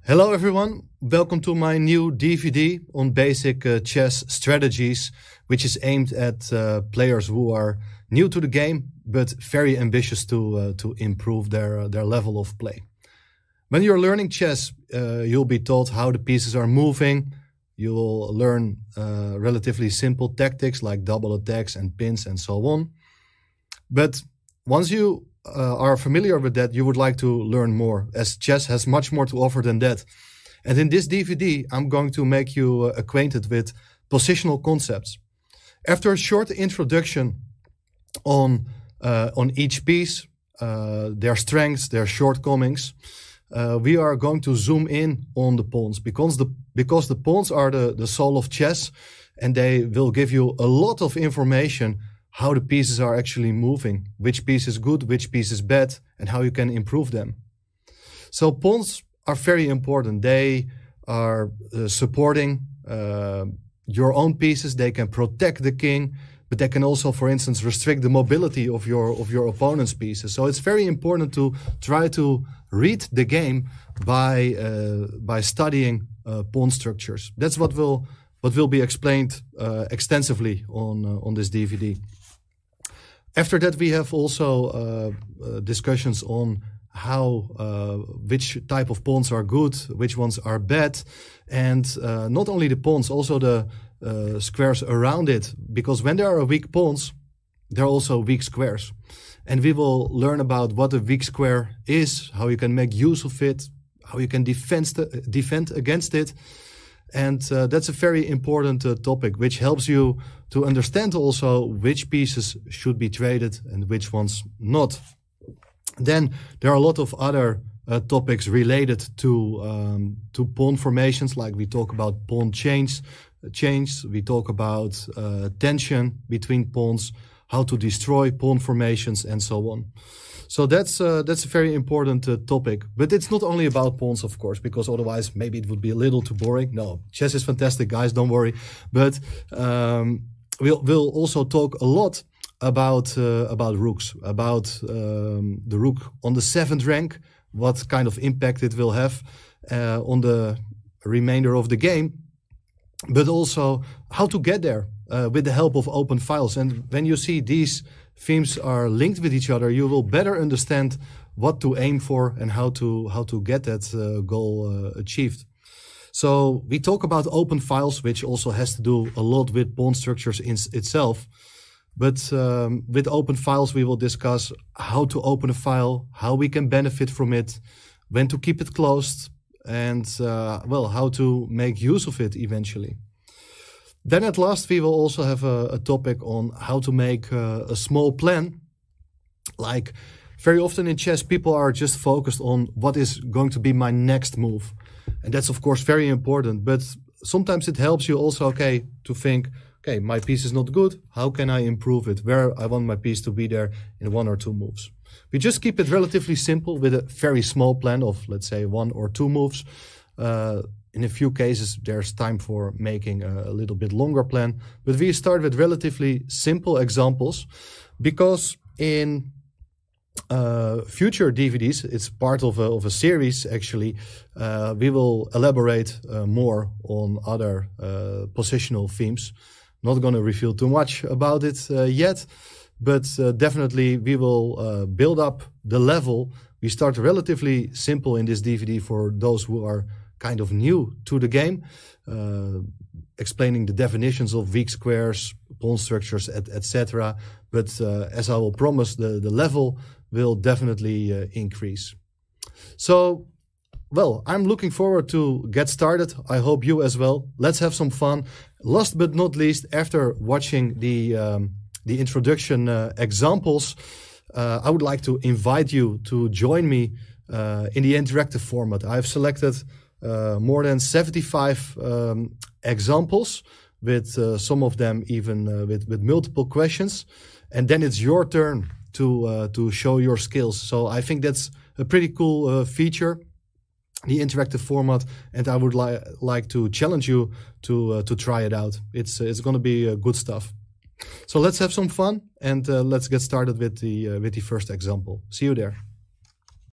Hello everyone, welcome to my new DVD on basic chess strategies, which is aimed at players who are new to the game but very ambitious to improve their level of play. When you're learning chess, you'll be taught how the pieces are moving. You'll learn relatively simple tactics like double attacks and pins and so on. But once you are familiar with that, you would like to learn more, as chess has much more to offer than that. And in this DVD, I'm going to make you acquainted with positional concepts. After a short introduction on each piece, their strengths, their shortcomings, we are going to zoom in on the pawns, because the pawns are the soul of chess, and they will give you a lot of information how the pieces are actually moving, which piece is good, which piece is bad, and how you can improve them. So pawns are very important. They are supporting your own pieces. They can protect the king, but they can also, for instance, restrict the mobility of your opponent's pieces. So it's very important to try to read the game by studying pawn structures. That's what will be explained extensively on this DVD. After that, we have also discussions on how which type of pawns are good, which ones are bad, and not only the pawns, also the squares around it. Because when there are weak pawns, there are also weak squares, and we will learn about what a weak square is, how you can make use of it, how you can defend against it. And that's a very important topic, which helps you to understand also which pieces should be traded and which ones not. Then there are a lot of other topics related to pawn formations, like we talk about pawn chains, we talk about tension between pawns, how to destroy pawn formations, and so on. So that's a very important topic. But it's not only about pawns, of course, because otherwise maybe it would be a little too boring. No, chess is fantastic, guys, don't worry. But we'll also talk a lot about rooks, about the rook on the 7th rank, what kind of impact it will have on the remainder of the game, but also how to get there with the help of open files. And when you see these themes are linked with each other, you will better understand what to aim for and how to get that goal achieved. So we talk about open files, which also has to do a lot with pawn structures in itself. But with open files, we will discuss how to open a file, how we can benefit from it, when to keep it closed, and well, how to make use of it eventually. Then at last, we will also have a topic on how to make a small plan. Like very often in chess, people are just focused on what is going to be my next move. And that's of course very important, but sometimes it helps you also, to think, okay, my piece is not good. How can I improve it? Where I want my piece to be there in 1 or 2 moves. We just keep it relatively simple with a very small plan of, let's say, 1 or 2 moves. In a few cases, there's time for making a little bit longer plan. But we start with relatively simple examples, because in future DVDs, it's part of a series actually, we will elaborate more on other positional themes. Not going to reveal too much about it yet, but definitely we will build up the level. We start relatively simple in this DVD for those who are kind of new to the game, explaining the definitions of weak squares, pawn structures, etc. But as I will promise, the level will definitely increase. So, well, I'm looking forward to get started. I hope you as well. Let's have some fun. Last but not least, after watching the introduction examples, I would like to invite you to join me in the interactive format. I've selected more than 75 examples, with some of them even with multiple questions, and then it's your turn to show your skills. So I think that's a pretty cool feature, the interactive format, and I would like to challenge you to try it out. It's going to be good stuff. So let's have some fun, and let's get started with the first example. See you there.